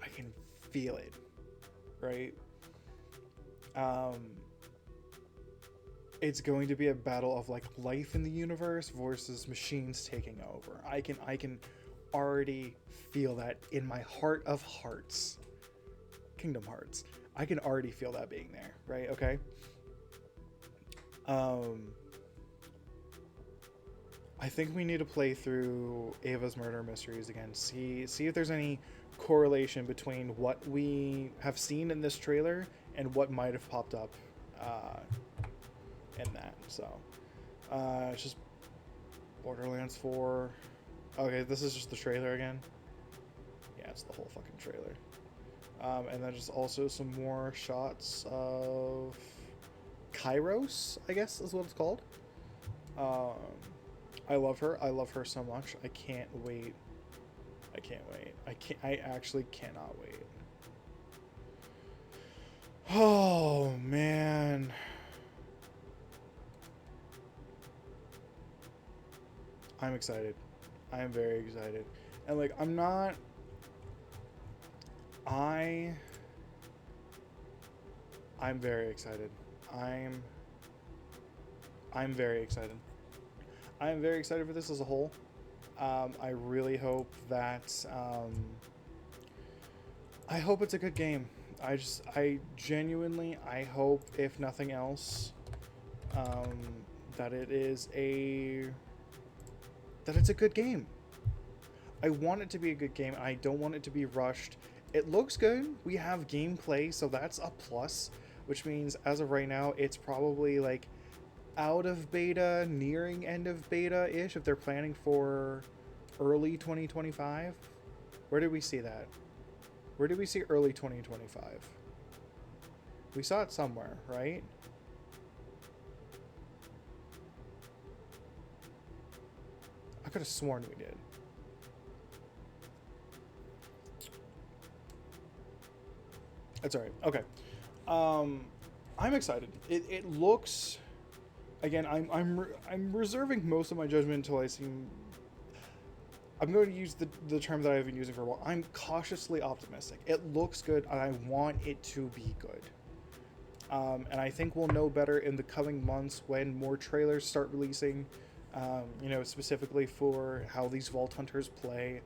I can feel it. Right? It's going to be a battle of like life in the universe versus machines taking over. I can already feel that in my heart of hearts. Kingdom Hearts. I can already feel that being there, right? Okay. I think we need to play through Ava's Murder Mysteries again. See if there's any correlation between what we have seen in this trailer and what might have popped up in that. So it's just Borderlands 4. Okay, this is just the trailer again. Yeah, it's the whole fucking trailer. And then just also some more shots of Kairos, I guess is what it's called. I love her. I love her so much. I can't wait. I can't wait. I actually cannot wait. Oh, man. I'm excited. I am very excited. And like, I'm not... I'm very excited. I'm very excited. I'm very excited for this as a whole. I really hope that I hope it's a good game. I genuinely hope, if nothing else, that it's a good game. I want it to be a good game. I don't want it to be rushed. It looks good. We have gameplay, so that's a plus, which means as of right now, it's probably like out of beta, nearing end of beta-ish, if they're planning for early 2025. Where did we see that? Where did we see early 2025? We saw it somewhere, right? I could have sworn we did. That's all right. Okay. I'm excited. It looks... Again, I'm reserving most of my judgment until I see... I'm going to use the term that I've been using for a while. I'm cautiously optimistic. It looks good, and I want it to be good. And I think we'll know better in the coming months when more trailers start releasing, specifically for how these Vault Hunters play.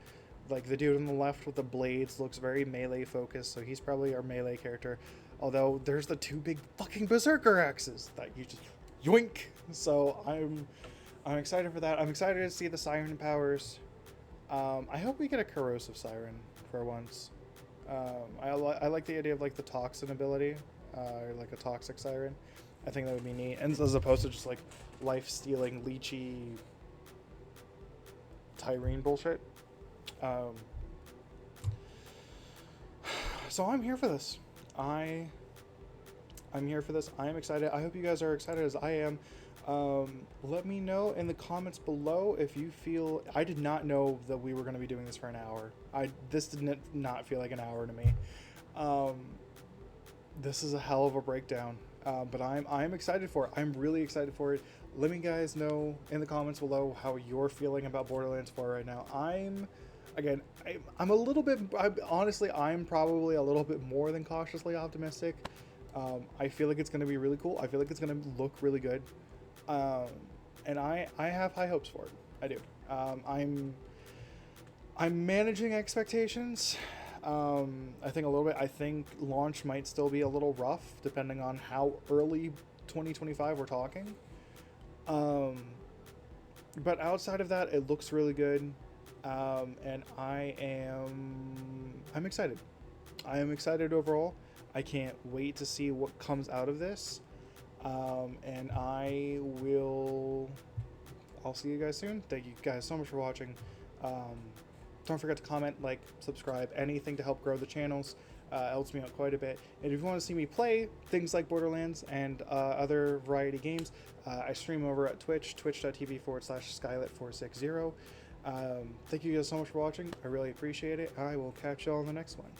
Like, the dude on the left with the blades looks very melee focused, so he's probably our melee character. Although, there's the two big fucking Berserker axes that you just yoink! So, I'm excited for that. I'm excited to see the Siren powers. I hope we get a corrosive Siren for once. I like the idea of, like, the Toxin ability, or, like, a Toxic Siren. I think that would be neat. And as opposed to just, like, life-stealing, leechy Tyrene bullshit. So I'm here for this. I'm here for this. I am excited. I hope you guys are excited as I am. Let me know in the comments below if you feel... I did not know that we were going to be doing this for an hour. This did not feel like an hour to me. This is a hell of a breakdown. But I'm excited for it. I'm really excited for it. let me guys know in the comments below how you're feeling about Borderlands 4 right now. Again, I'm a little bit, honestly, I'm probably a little bit more than cautiously optimistic. I feel like it's going to be really cool. I feel like it's going to look really good. And I have high hopes for it. I do. I'm managing expectations. I think a little bit. I think launch might still be a little rough, depending on how early 2025 we're talking. But outside of that, it looks really good, and I'm excited. I am excited overall. I can't wait to see what comes out of this, and I'll see you guys soon. Thank you guys so much for watching. Don't forget to comment, like, subscribe, anything to help grow the channels. Helps me out quite a bit. And if you want to see me play things like Borderlands and other variety games, I stream over at Twitch, twitch.tv/Skylit460. Thank you guys so much for watching. I really appreciate it. I will catch y'all on the next one.